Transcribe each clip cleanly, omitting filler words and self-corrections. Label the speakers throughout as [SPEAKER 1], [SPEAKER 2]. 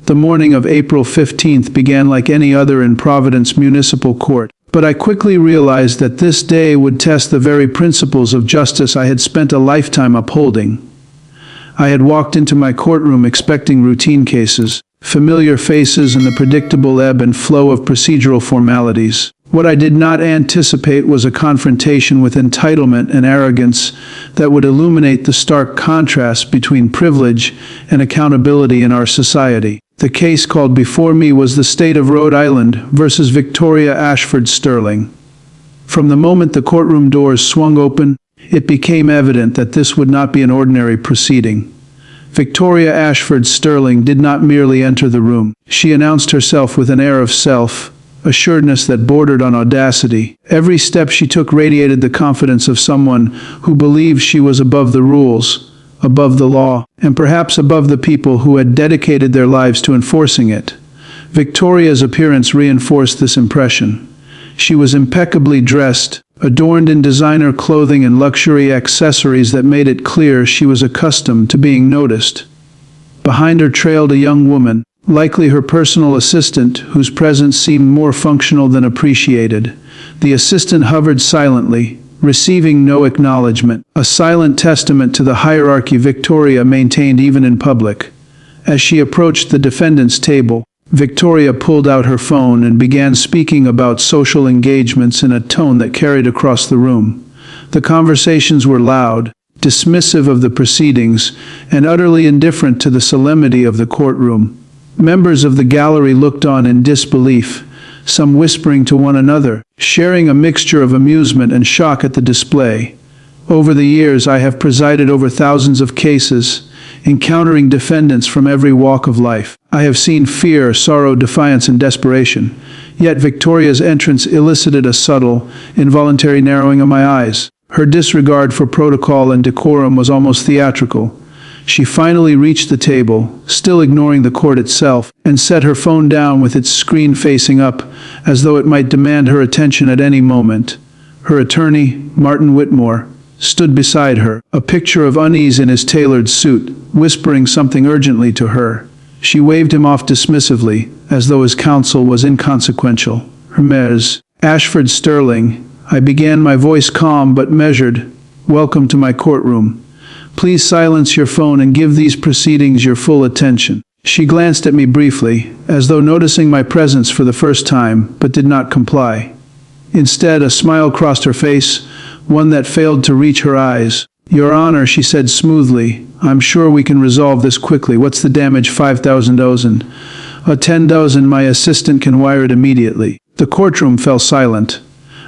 [SPEAKER 1] The morning of April 15th began like any other in Providence Municipal Court, but I quickly realized that this day would test the very principles of justice I had spent a lifetime upholding. I had walked into my courtroom expecting routine cases, familiar faces, and the predictable ebb and flow of procedural formalities. What I did not anticipate was a confrontation with entitlement and arrogance that would illuminate the stark contrast between privilege and accountability in our society. The case called before me was the state of Rhode Island versus Victoria Ashford Sterling. From the moment the courtroom doors swung open, it became evident that this would not be an ordinary proceeding. Victoria Ashford Sterling did not merely enter the room. She announced herself with an air of self-assuredness that bordered on audacity. Every step she took radiated the confidence of someone who believed she was above the rules, above the law, and perhaps above the people who had dedicated their lives to enforcing it. Victoria's appearance reinforced this impression. She was impeccably dressed, adorned in designer clothing and luxury accessories that made it clear she was accustomed to being noticed. Behind her trailed a young woman, likely her personal assistant, whose presence seemed more functional than appreciated. The assistant hovered silently, receiving no acknowledgement, a silent testament to the hierarchy Victoria maintained even in public. As she approached the defendant's table, Victoria pulled out her phone and began speaking about social engagements in a tone that carried across the room. The conversations were loud, dismissive of the proceedings, and utterly indifferent to the solemnity of the courtroom. Members of the gallery looked on in disbelief, some whispering to one another, sharing a mixture of amusement and shock at the display. Over the years, I have presided over thousands of cases, encountering defendants from every walk of life. I have seen fear, sorrow, defiance, and desperation. Yet Victoria's entrance elicited a subtle, involuntary narrowing of my eyes. Her disregard for protocol and decorum was almost theatrical. She finally reached the table, still ignoring the court itself, and set her phone down with its screen facing up, as though it might demand her attention at any moment. Her attorney, Martin Whitmore, stood beside her, a picture of unease in his tailored suit, whispering something urgently to her. She waved him off dismissively, as though his counsel was inconsequential. Ms. Ashford Sterling, I began, my voice calm but measured. Welcome to my courtroom. Please silence your phone and give these proceedings your full attention. She glanced at me briefly, as though noticing my presence for the first time, but did not comply. Instead, a smile crossed her face, one that failed to reach her eyes. Your Honor, she said smoothly, I'm sure we can resolve this quickly. What's the damage? 5,000 dozen. 10,000. My assistant can wire it immediately. The courtroom fell silent.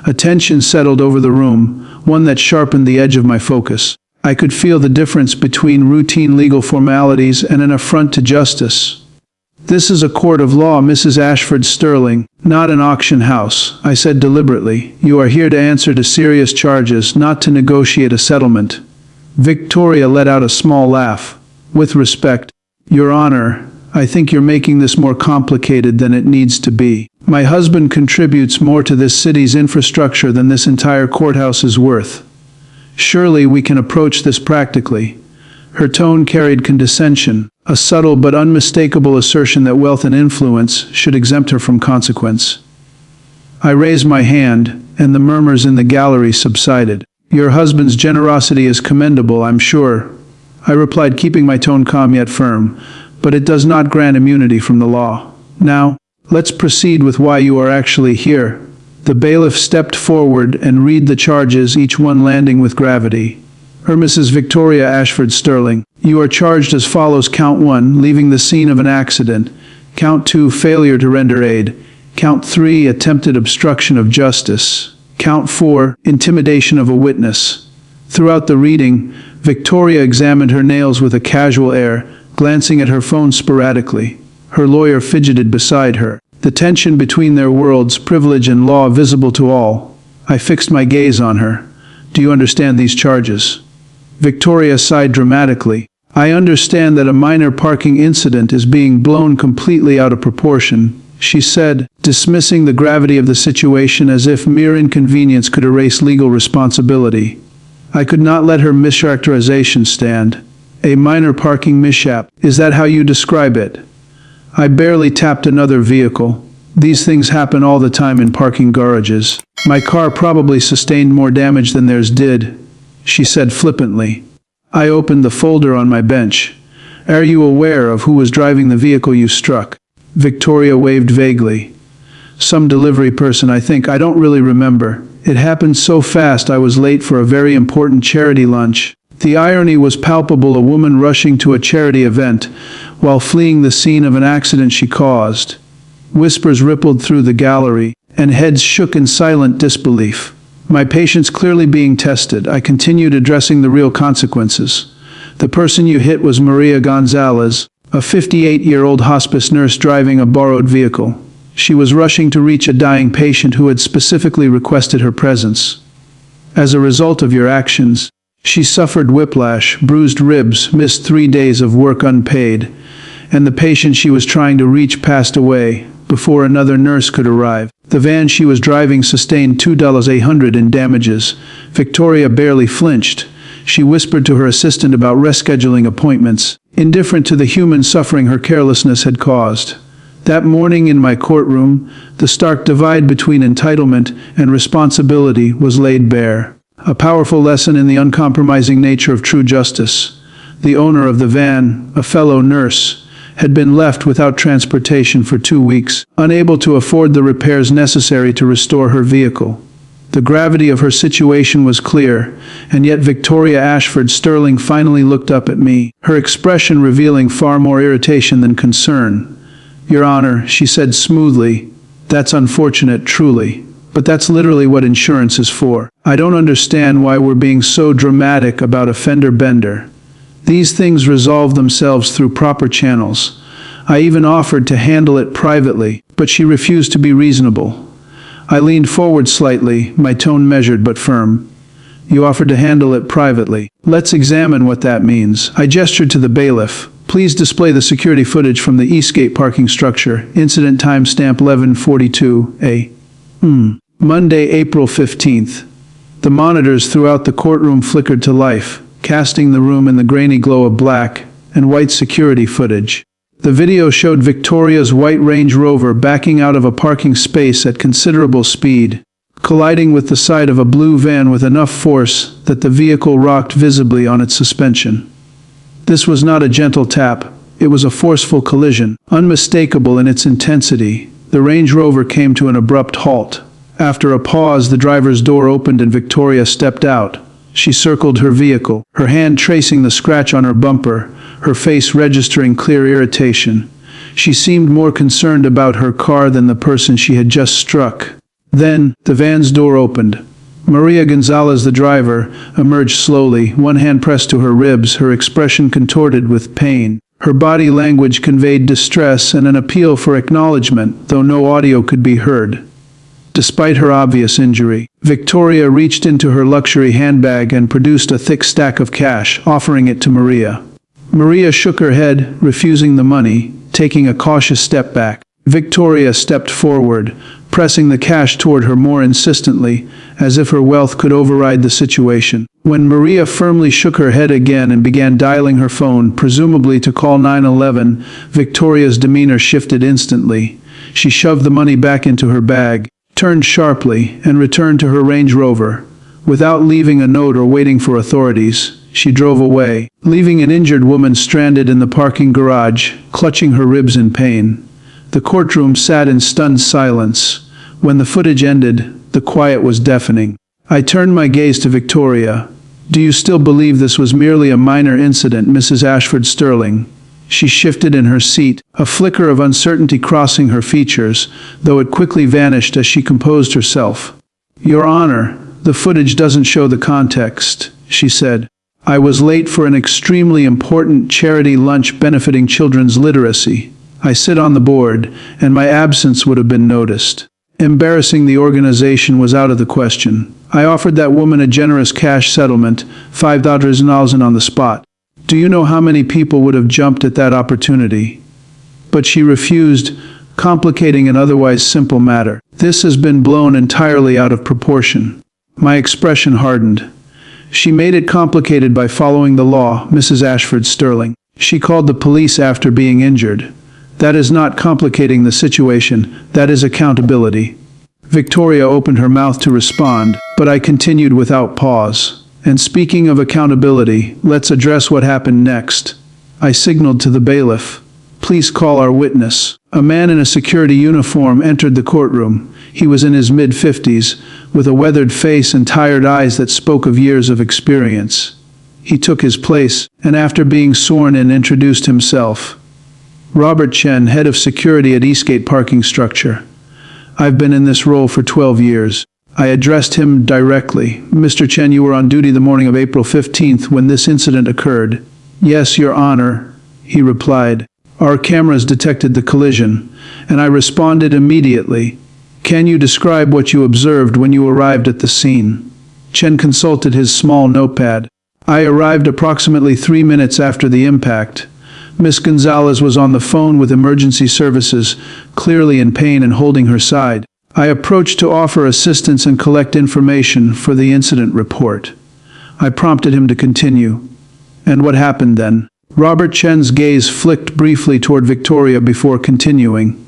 [SPEAKER 1] A tension settled over the room, one that sharpened the edge of my focus. I could feel the difference between routine legal formalities and an affront to justice. This is a court of law, Mrs. Ashford Sterling, not an auction house, I said deliberately. You are here to answer to serious charges, not to negotiate a settlement. Victoria let out a small laugh. With respect, Your Honor, I think you're making this more complicated than it needs to be. My husband contributes more to this city's infrastructure than this entire courthouse is worth. Surely we can approach this practically. Her tone carried condescension, a subtle but unmistakable assertion that wealth and influence should exempt her from consequence. I raised my hand, and the murmurs in the gallery subsided. Your husband's generosity is commendable, I'm sure, I replied, keeping my tone calm yet firm, but it does not grant immunity from the law. Now, let's proceed with why you are actually here. The bailiff stepped forward and read the charges, each one landing with gravity. Mrs. Victoria Ashford Sterling, you are charged as follows. Count 1, leaving the scene of an accident. Count 2, failure to render aid. Count 3, attempted obstruction of justice. Count 4, intimidation of a witness. Throughout the reading, Victoria examined her nails with a casual air, glancing at her phone sporadically. Her lawyer fidgeted beside her, the tension between their worlds, privilege and law, visible to all. I fixed my gaze on her. Do you understand these charges? Victoria sighed dramatically. I understand that a minor parking incident is being blown completely out of proportion, she said, dismissing the gravity of the situation as if mere inconvenience could erase legal responsibility. I could not let her mischaracterization stand. A minor parking mishap, is that how you describe it? I barely tapped another vehicle. These things happen all the time in parking garages. My car probably sustained more damage than theirs did, she said flippantly. I opened the folder on my bench. Are you aware of who was driving the vehicle you struck? Victoria waved vaguely. Some delivery person, I think. I don't really remember. It happened so fast I was late for a very important charity lunch. The irony was palpable, a woman rushing to a charity event while fleeing the scene of an accident she caused. Whispers rippled through the gallery, and heads shook in silent disbelief. My patience clearly being tested, I continued addressing the real consequences. The person you hit was Maria Gonzalez, a 58-year-old hospice nurse driving a borrowed vehicle. She was rushing to reach a dying patient who had specifically requested her presence. As a result of your actions, she suffered whiplash, bruised ribs, missed 3 days of work unpaid, and the patient she was trying to reach passed away before another nurse could arrive. The van she was driving sustained $2,800 in damages. Victoria barely flinched. She whispered to her assistant about rescheduling appointments, indifferent to the human suffering her carelessness had caused. That morning in my courtroom, the stark divide between entitlement and responsibility was laid bare. A powerful lesson in the uncompromising nature of true justice. The owner of the van, a fellow nurse, had been left without transportation for 2 weeks, unable to afford the repairs necessary to restore her vehicle. The gravity of her situation was clear, and yet Victoria Ashford Sterling finally looked up at me, her expression revealing far more irritation than concern. Your Honor, she said smoothly, that's unfortunate, truly. But that's literally what insurance is for. I don't understand why we're being so dramatic about a fender bender. These things resolve themselves through proper channels. I even offered to handle it privately, but she refused to be reasonable. I leaned forward slightly, my tone measured but firm. You offered to handle it privately. Let's examine what that means. I gestured to the bailiff. Please display the security footage from the Eastgate parking structure. Incident timestamp 11:42 A. Monday, April 15th. The monitors throughout the courtroom flickered to life, casting the room in the grainy glow of black and white security footage. The video showed Victoria's white Range Rover backing out of a parking space at considerable speed, colliding with the side of a blue van with enough force that the vehicle rocked visibly on its suspension. This was not a gentle tap, it was a forceful collision, unmistakable in its intensity. The Range Rover came to an abrupt halt. After a pause, the driver's door opened and Victoria stepped out. She circled her vehicle, her hand tracing the scratch on her bumper, her face registering clear irritation. She seemed more concerned about her car than the person she had just struck. Then, the van's door opened. Maria Gonzalez, the driver, emerged slowly, one hand pressed to her ribs, her expression contorted with pain. Her body language conveyed distress and an appeal for acknowledgement, though no audio could be heard. Despite her obvious injury, Victoria reached into her luxury handbag and produced a thick stack of cash, offering it to Maria. Maria shook her head, refusing the money, taking a cautious step back. Victoria stepped forward, pressing the cash toward her more insistently, as if her wealth could override the situation. When Maria firmly shook her head again and began dialing her phone, presumably to call 911, Victoria's demeanor shifted instantly. She shoved the money back into her bag, turned sharply, and returned to her Range Rover. Without leaving a note or waiting for authorities, she drove away, leaving an injured woman stranded in the parking garage, clutching her ribs in pain. The courtroom sat in stunned silence. When the footage ended, the quiet was deafening. I turned my gaze to Victoria. Do you still believe this was merely a minor incident, Mrs. Ashford Sterling? She shifted in her seat, a flicker of uncertainty crossing her features, though it quickly vanished as she composed herself. Your Honor, the footage doesn't show the context, she said. I was late for an extremely important charity lunch benefiting children's literacy. I sit on the board, and my absence would have been noticed. Embarrassing the organization was out of the question. I offered that woman a generous cash settlement, $5,000 on the spot. Do you know how many people would have jumped at that opportunity? But she refused, complicating an otherwise simple matter. This has been blown entirely out of proportion. My expression hardened. She made it complicated by following the law, Mrs. Ashford Sterling. She called the police after being injured. That is not complicating the situation, that is accountability. Victoria opened her mouth to respond, but I continued without pause. And speaking of accountability, let's address what happened next. I signaled to the bailiff. Please call our witness. A man in a security uniform entered the courtroom. He was in his mid-50s, with a weathered face and tired eyes that spoke of years of experience. He took his place, and after being sworn in, introduced himself. Robert Chen, head of security at Eastgate Parking Structure. I've been in this role for 12 years. I addressed him directly. Mr. Chen, you were on duty the morning of April 15th when this incident occurred. Yes, Your Honor, he replied. Our cameras detected the collision, and I responded immediately. Can you describe what you observed when you arrived at the scene? Chen consulted his small notepad. I arrived approximately 3 minutes after the impact. Miss Gonzalez was on the phone with emergency services, clearly in pain and holding her side. I approached to offer assistance and collect information for the incident report. I prompted him to continue. And what happened then? Robert Chen's gaze flicked briefly toward Victoria before continuing.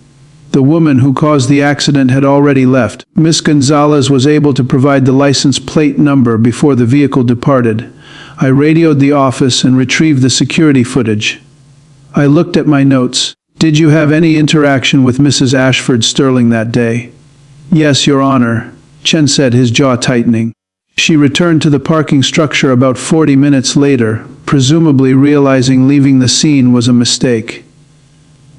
[SPEAKER 1] The woman who caused the accident had already left. Miss Gonzalez was able to provide the license plate number before the vehicle departed. I radioed the office and retrieved the security footage. I looked at my notes. Did you have any interaction with Mrs. Ashford Sterling that day? Yes, Your Honor, Chen said, his jaw tightening. She returned to the parking structure about 40 minutes later, presumably realizing leaving the scene was a mistake.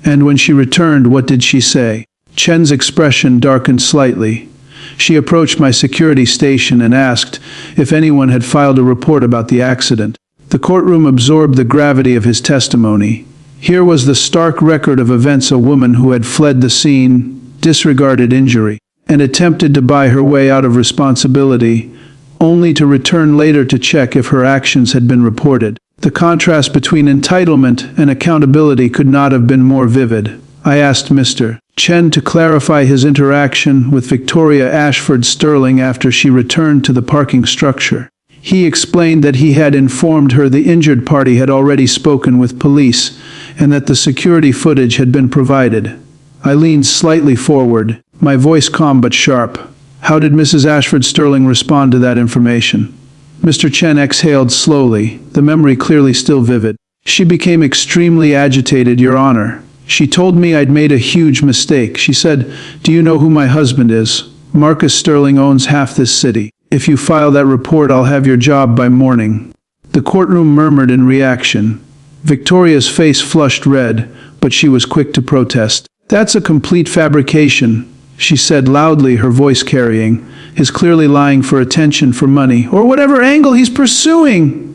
[SPEAKER 1] And when she returned, what did she say? Chen's expression darkened slightly. She approached my security station and asked if anyone had filed a report about the accident. The courtroom absorbed the gravity of his testimony. Here was the stark record of events: a woman who had fled the scene, disregarded injury, and attempted to buy her way out of responsibility, only to return later to check if her actions had been reported. The contrast between entitlement and accountability could not have been more vivid. I asked Mr. Chen to clarify his interaction with Victoria Ashford Sterling after she returned to the parking structure. He explained that he had informed her the injured party had already spoken with police and that the security footage had been provided. I leaned slightly forward, my voice calm but sharp. How did Mrs. Ashford Sterling respond to that information? Mr. Chen exhaled slowly, the memory clearly still vivid. She became extremely agitated, Your Honor. She told me I'd made a huge mistake. She said, "Do you know who my husband is? Marcus Sterling owns half this city. If you file that report, I'll have your job by morning." The courtroom murmured in reaction. Victoria's face flushed red, but she was quick to protest. "That's a complete fabrication," she said loudly, her voice carrying. "He's clearly lying for attention, for money, or whatever angle he's pursuing."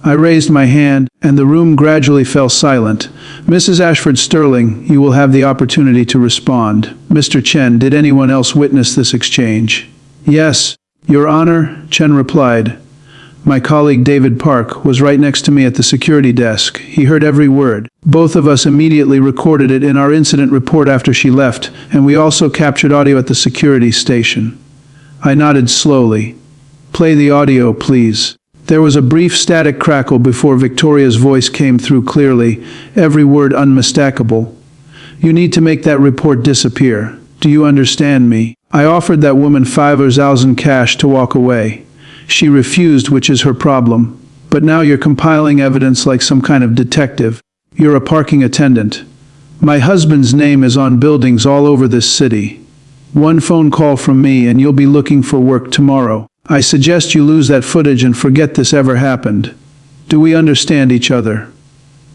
[SPEAKER 1] I raised my hand, and the room gradually fell silent. Mrs. Ashford Sterling, you will have the opportunity to respond. Mr. Chen, did anyone else witness this exchange? Yes, Your Honor, Chen replied. My colleague David Park was right next to me at the security desk. He heard every word. Both of us immediately recorded it in our incident report after she left, and we also captured audio at the security station. I nodded slowly. Play the audio, please. There was a brief static crackle before Victoria's voice came through clearly, every word unmistakable. You need to make that report disappear. Do you understand me? I offered that woman 5,000 cash to walk away. She refused, which is her problem. But now you're compiling evidence like some kind of detective. You're a parking attendant. My husband's name is on buildings all over this city. One phone call from me and you'll be looking for work tomorrow. I suggest you lose that footage and forget this ever happened. Do we understand each other?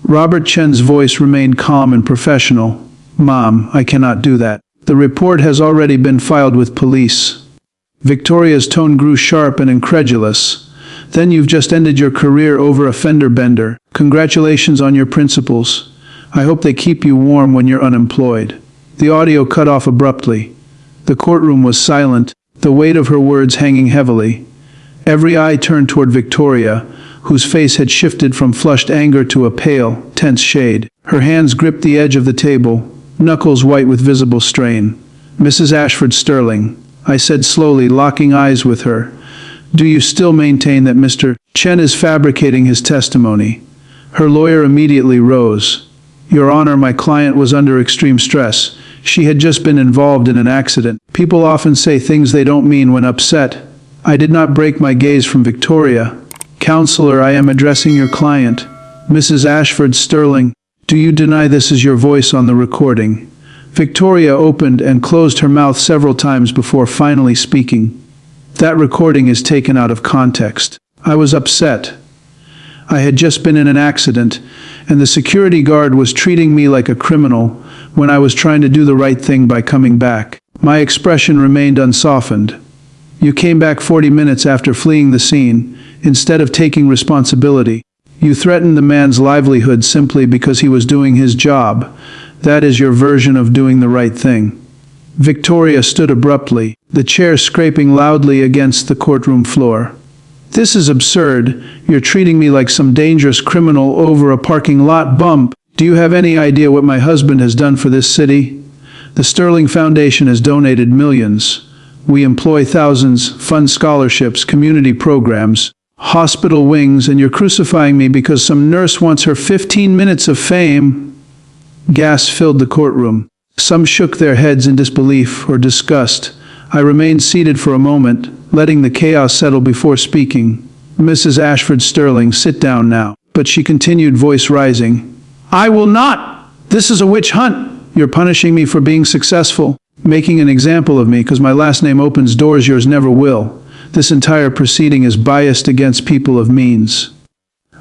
[SPEAKER 1] Robert Chen's voice remained calm and professional. Mom, I cannot do that. The report has already been filed with police. Victoria's tone grew sharp and incredulous. Then you've just ended your career over a fender bender. Congratulations on your principles. I hope they keep you warm when you're unemployed. The audio cut off abruptly. The courtroom was silent, the weight of her words hanging heavily. Every eye turned toward Victoria, whose face had shifted from flushed anger to a pale, tense shade. Her hands gripped the edge of the table, knuckles white with visible strain. Mrs. Ashford Sterling, I said slowly, locking eyes with her, do you still maintain that Mr. Chen is fabricating his testimony? Her lawyer immediately rose. Your Honor, my client was under extreme stress. She had just been involved in an accident. People often say things they don't mean when upset. I did not break my gaze from Victoria. Counselor, I am addressing your client. Mrs. Ashford Sterling, do you deny this is your voice on the recording? Victoria opened and closed her mouth several times before finally speaking. That recording is taken out of context. I was upset. I had just been in an accident, and the security guard was treating me like a criminal when I was trying to do the right thing by coming back. My expression remained unsoftened. You came back 40 minutes after fleeing the scene, instead of taking responsibility. You threatened the man's livelihood simply because he was doing his job. That is your version of doing the right thing. Victoria stood abruptly, the chair scraping loudly against the courtroom floor. This is absurd. You're treating me like some dangerous criminal over a parking lot bump. Do you have any idea what my husband has done for this city? The Sterling Foundation has donated millions. We employ thousands, fund scholarships, community programs, hospital wings, and you're crucifying me because some nurse wants her 15 minutes of fame. Gas filled the courtroom. Some shook their heads in disbelief or disgust. I remained seated for a moment, letting the chaos settle before speaking. Mrs. Ashford Sterling, sit down now. But she continued, voice rising. I will not! This is a witch hunt! You're punishing me for being successful, making an example of me because my last name opens doors yours never will. This entire proceeding is biased against people of means.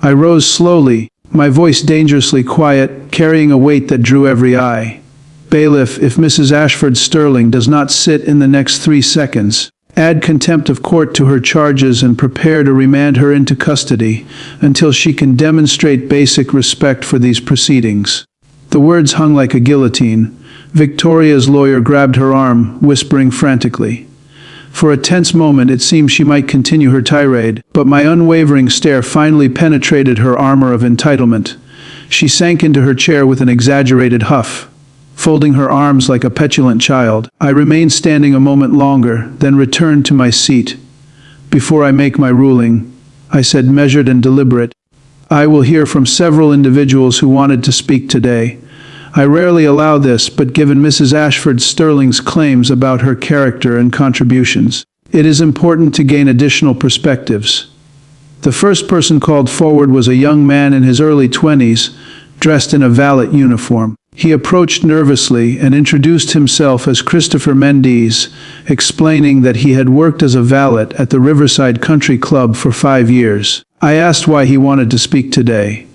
[SPEAKER 1] I rose slowly, my voice dangerously quiet, carrying a weight that drew every eye. Bailiff, if Mrs. Ashford Sterling does not sit in the next 3 seconds, add contempt of court to her charges and prepare to remand her into custody until she can demonstrate basic respect for these proceedings. The words hung like a guillotine. Victoria's lawyer grabbed her arm, whispering frantically. For a tense moment it seemed she might continue her tirade, but my unwavering stare finally penetrated her armor of entitlement. She sank into her chair with an exaggerated huff, folding her arms like a petulant child. I remained standing a moment longer, then returned to my seat. Before I make my ruling, I said, measured and deliberate, I will hear from several individuals who wanted to speak today. I rarely allow this, but given Mrs. Ashford Sterling's claims about her character and contributions, it is important to gain additional perspectives. The first person called forward was a young man in his early 20s, dressed in a valet uniform. He approached nervously and introduced himself as Christopher Mendes, explaining that he had worked as a valet at the Riverside Country Club for 5 years. I asked why he wanted to speak today.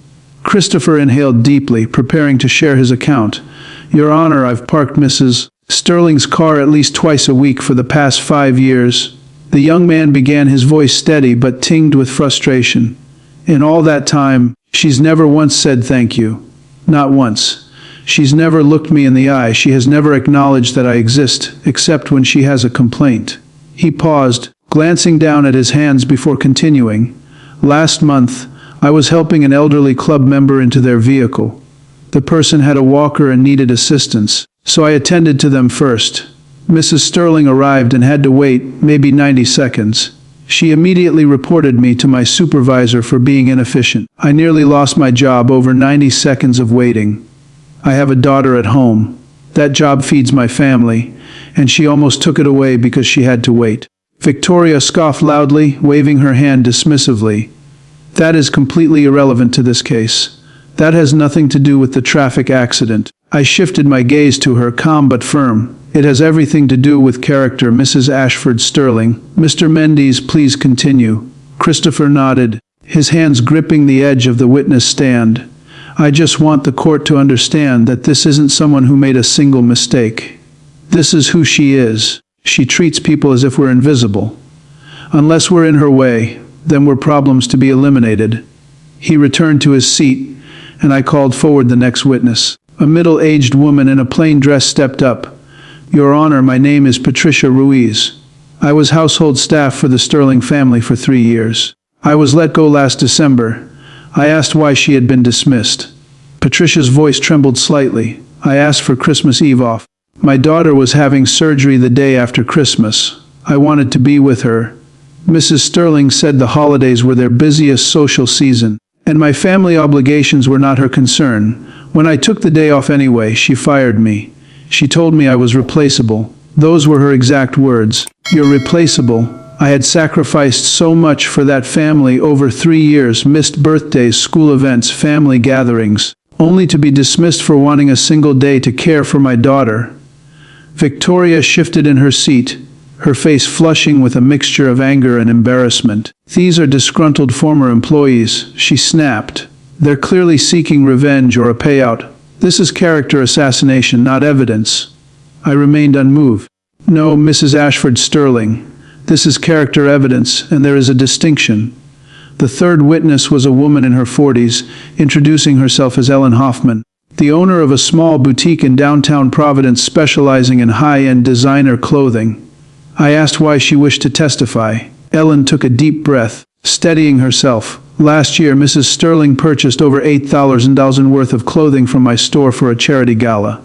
[SPEAKER 1] Christopher inhaled deeply, preparing to share his account. Your Honor, I've parked Mrs. Sterling's car at least twice a week for the past 5 years. The young man began, his voice steady but tinged with frustration. In all that time, she's never once said thank you. Not once. She's never looked me in the eye. She has never acknowledged that I exist, except when she has a complaint. He paused, glancing down at his hands before continuing. Last month, I was helping an elderly club member into their vehicle. The person had a walker and needed assistance, so I attended to them first. Mrs. Sterling arrived and had to wait, maybe 90 seconds. She immediately reported me to my supervisor for being inefficient. I nearly lost my job over 90 seconds of waiting. I have a daughter at home. That job feeds my family, and she almost took it away because she had to wait. Victoria scoffed loudly, waving her hand dismissively. That is completely irrelevant to this case. That has nothing to do with the traffic accident. I shifted my gaze to her, calm but firm. It has everything to do with character, Mrs. Ashford Sterling. Mr. Mendes, please continue. Christopher nodded, his hands gripping the edge of the witness stand. I just want the court to understand that this isn't someone who made a single mistake. This is who she is. She treats people as if we're invisible. Unless we're in her way, then we're problems to be eliminated. He returned to his seat, and I called forward the next witness. A middle-aged woman in a plain dress stepped up. Your Honor, my name is Patricia Ruiz. I was household staff for the Sterling family for 3 years. I was let go last December. I asked why she had been dismissed. Patricia's voice trembled slightly. I asked for Christmas Eve off. My daughter was having surgery the day after Christmas. I wanted to be with her. Mrs. Sterling said the holidays were their busiest social season, and my family obligations were not her concern. When I took the day off anyway, she fired me. She told me I was replaceable. Those were her exact words. You're replaceable. I had sacrificed so much for that family over 3 years, missed birthdays, school events, family gatherings, only to be dismissed for wanting a single day to care for my daughter. Victoria shifted in her seat, her face flushing with a mixture of anger and embarrassment. These are disgruntled former employees, she snapped. They're clearly seeking revenge or a payout. This is character assassination, not evidence. I remained unmoved. No, Mrs. Ashford Sterling. This is character evidence, and there is a distinction. The third witness was a woman in her 40s, introducing herself as Ellen Hoffman, the owner of a small boutique in downtown Providence specializing in high-end designer clothing. I asked why she wished to testify. Ellen took a deep breath, steadying herself. Last year, Mrs. Sterling purchased over $8,000 worth of clothing from my store for a charity gala.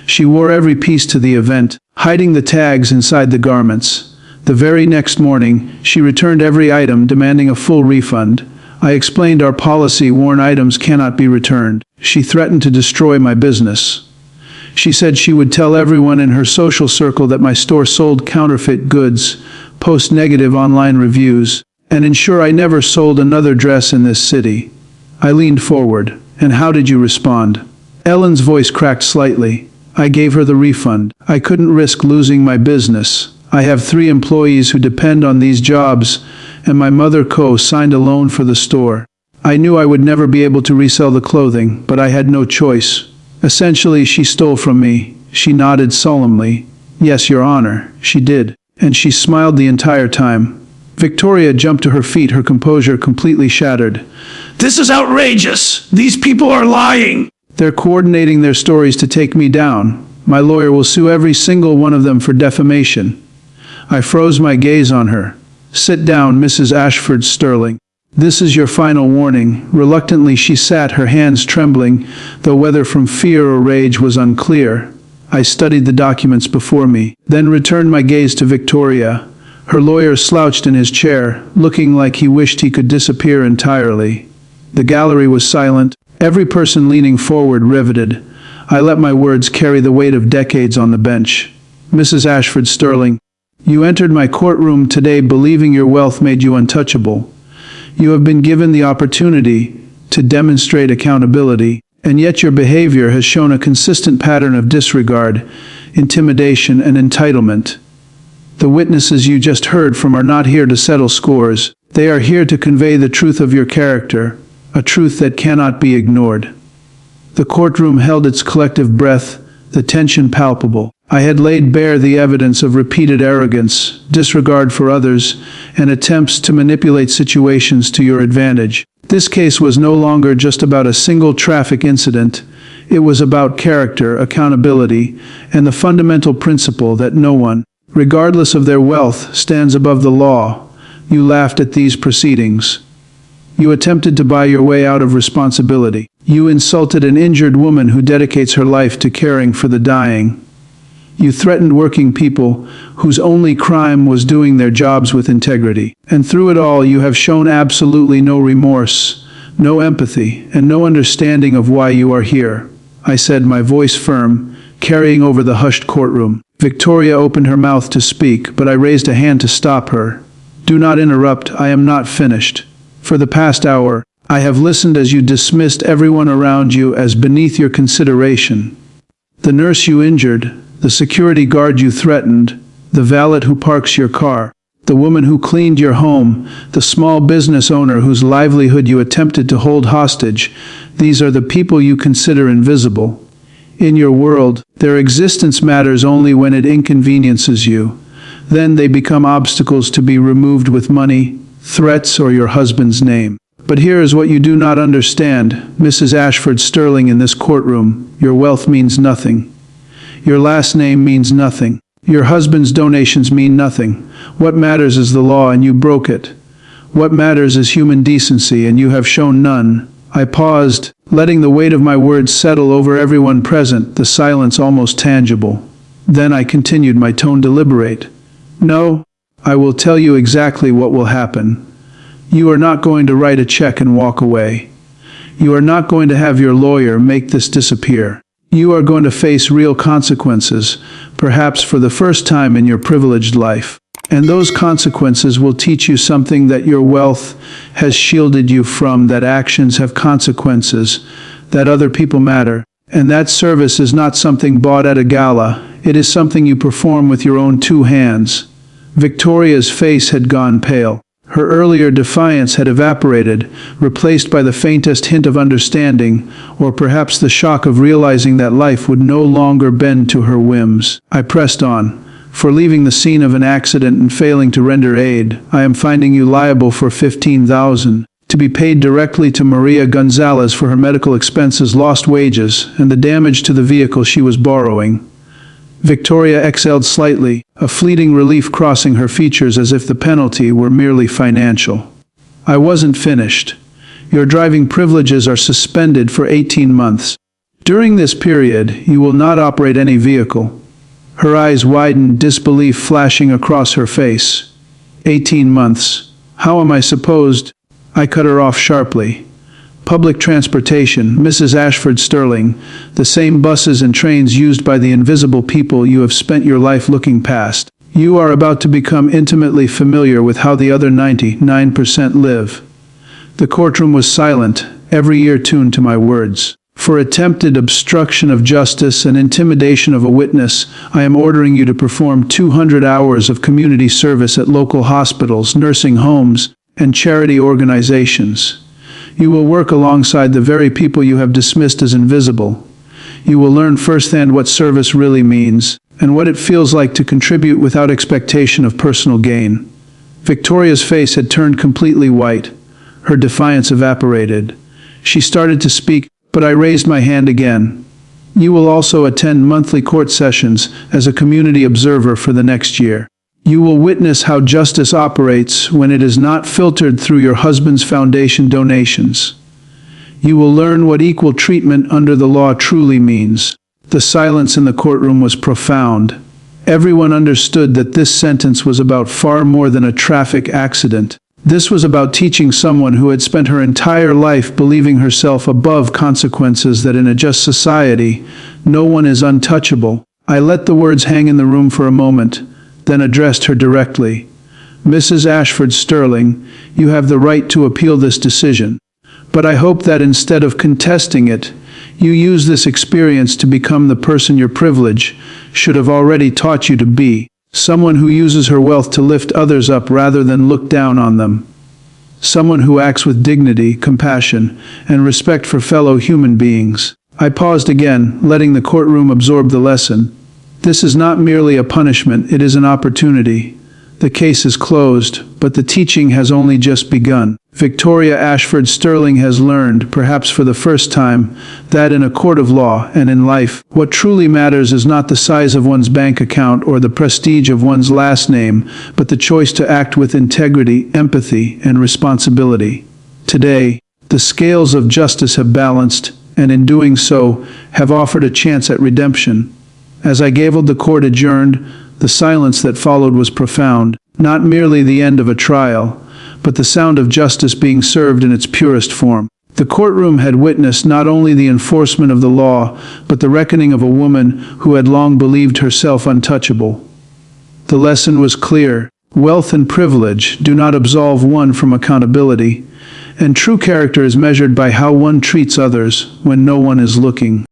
[SPEAKER 1] She wore every piece to the event, hiding the tags inside the garments. The very next morning, she returned every item, demanding a full refund. I explained our policy: worn items cannot be returned. She threatened to destroy my business. She said she would tell everyone in her social circle that my store sold counterfeit goods, post negative online reviews, and ensure I never sold another dress in this city. I leaned forward. And how did you respond? Ellen's voice cracked slightly. I gave her the refund. I couldn't risk losing my business. I have 3 employees who depend on these jobs, and my mother co-signed a loan for the store. I knew I would never be able to resell the clothing, but I had no choice. Essentially, she stole from me. She nodded solemnly. Yes, Your Honor, she did. And she smiled the entire time. Victoria jumped to her feet, her composure completely shattered. This is outrageous! These people are lying! They're coordinating their stories to take me down. My lawyer will sue every single one of them for defamation. I froze my gaze on her. Sit down, Mrs. Ashford Sterling. This is your final warning. Reluctantly, she sat, her hands trembling, though whether from fear or rage was unclear. I studied the documents before me, then returned my gaze to Victoria. Her lawyer slouched in his chair, looking like he wished he could disappear entirely. The gallery was silent, every person leaning forward riveted. I let my words carry the weight of decades on the bench. Mrs. Ashford Sterling, you entered my courtroom today believing your wealth made you untouchable. You have been given the opportunity to demonstrate accountability, and yet your behavior has shown a consistent pattern of disregard, intimidation, and entitlement. The witnesses you just heard from are not here to settle scores. They are here to convey the truth of your character, a truth that cannot be ignored. The courtroom held its collective breath, the tension palpable. I had laid bare the evidence of repeated arrogance, disregard for others, and attempts to manipulate situations to your advantage. This case was no longer just about a single traffic incident. It was about character, accountability, and the fundamental principle that no one, regardless of their wealth, stands above the law. You laughed at these proceedings. You attempted to buy your way out of responsibility. You insulted an injured woman who dedicates her life to caring for the dying. You threatened working people whose only crime was doing their jobs with integrity. And through it all, you have shown absolutely no remorse, no empathy, and no understanding of why you are here. I said, my voice firm, carrying over the hushed courtroom. Victoria opened her mouth to speak, but I raised a hand to stop her. Do not interrupt, I am not finished. For the past hour, I have listened as you dismissed everyone around you as beneath your consideration. The nurse you injured, the security guard you threatened, the valet who parks your car, the woman who cleaned your home, the small business owner whose livelihood you attempted to hold hostage. These are the people you consider invisible. In your world, their existence matters only when it inconveniences you. Then they become obstacles to be removed with money, threats, or your husband's name. But here is what you do not understand, Mrs. Ashford Sterling, in this courtroom. Your wealth means nothing. Your last name means nothing. Your husband's donations mean nothing. What matters is the law, and you broke it. What matters is human decency, and you have shown none. I paused, letting the weight of my words settle over everyone present, the silence almost tangible. Then I continued, my tone deliberate. No, I will tell you exactly what will happen. You are not going to write a check and walk away. You are not going to have your lawyer make this disappear. You are going to face real consequences, perhaps for the first time in your privileged life. And those consequences will teach you something that your wealth has shielded you from, that actions have consequences, that other people matter. And that service is not something bought at a gala, it is something you perform with your own two hands. Victoria's face had gone pale. Her earlier defiance had evaporated, replaced by the faintest hint of understanding, or perhaps the shock of realizing that life would no longer bend to her whims. I pressed on. For leaving the scene of an accident and failing to render aid, I am finding you liable for $15,000, to be paid directly to Maria Gonzalez for her medical expenses, lost wages, and the damage to the vehicle she was borrowing. Victoria exhaled slightly, a fleeting relief crossing her features as if the penalty were merely financial. I wasn't finished. Your driving privileges are suspended for 18 months. During this period, you will not operate any vehicle. Her eyes widened, disbelief flashing across her face. 18 months. How am I supposed? I cut her off sharply. Public transportation, Mrs. Ashford Sterling, the same buses and trains used by the invisible people you have spent your life looking past. You are about to become intimately familiar with how the other 99% live. The courtroom was silent, every ear tuned to my words. For attempted obstruction of justice and intimidation of a witness, I am ordering you to perform 200 hours of community service at local hospitals, nursing homes, and charity organizations. You will work alongside the very people you have dismissed as invisible. You will learn firsthand what service really means, and what it feels like to contribute without expectation of personal gain. Victoria's face had turned completely white. Her defiance evaporated. She started to speak, but I raised my hand again. You will also attend monthly court sessions as a community observer for the next year. You will witness how justice operates when it is not filtered through your husband's foundation donations. You will learn what equal treatment under the law truly means. The silence in the courtroom was profound. Everyone understood that this sentence was about far more than a traffic accident. This was about teaching someone who had spent her entire life believing herself above consequences that in a just society, no one is untouchable. I let the words hang in the room for a moment, then addressed her directly. Mrs. Ashford Sterling, you have the right to appeal this decision. But I hope that instead of contesting it, you use this experience to become the person your privilege should have already taught you to be. Someone who uses her wealth to lift others up rather than look down on them. Someone who acts with dignity, compassion, and respect for fellow human beings. I paused again, letting the courtroom absorb the lesson. This is not merely a punishment, it is an opportunity. The case is closed, but the teaching has only just begun. Victoria Ashford Sterling has learned, perhaps for the first time, that in a court of law and in life, what truly matters is not the size of one's bank account or the prestige of one's last name, but the choice to act with integrity, empathy, and responsibility. Today, the scales of justice have balanced, and in doing so, have offered a chance at redemption. As I gavelled, the court adjourned. The silence that followed was profound, not merely the end of a trial, but the sound of justice being served in its purest form. The courtroom had witnessed not only the enforcement of the law, but the reckoning of a woman who had long believed herself untouchable. The lesson was clear. Wealth and privilege do not absolve one from accountability, and true character is measured by how one treats others when no one is looking.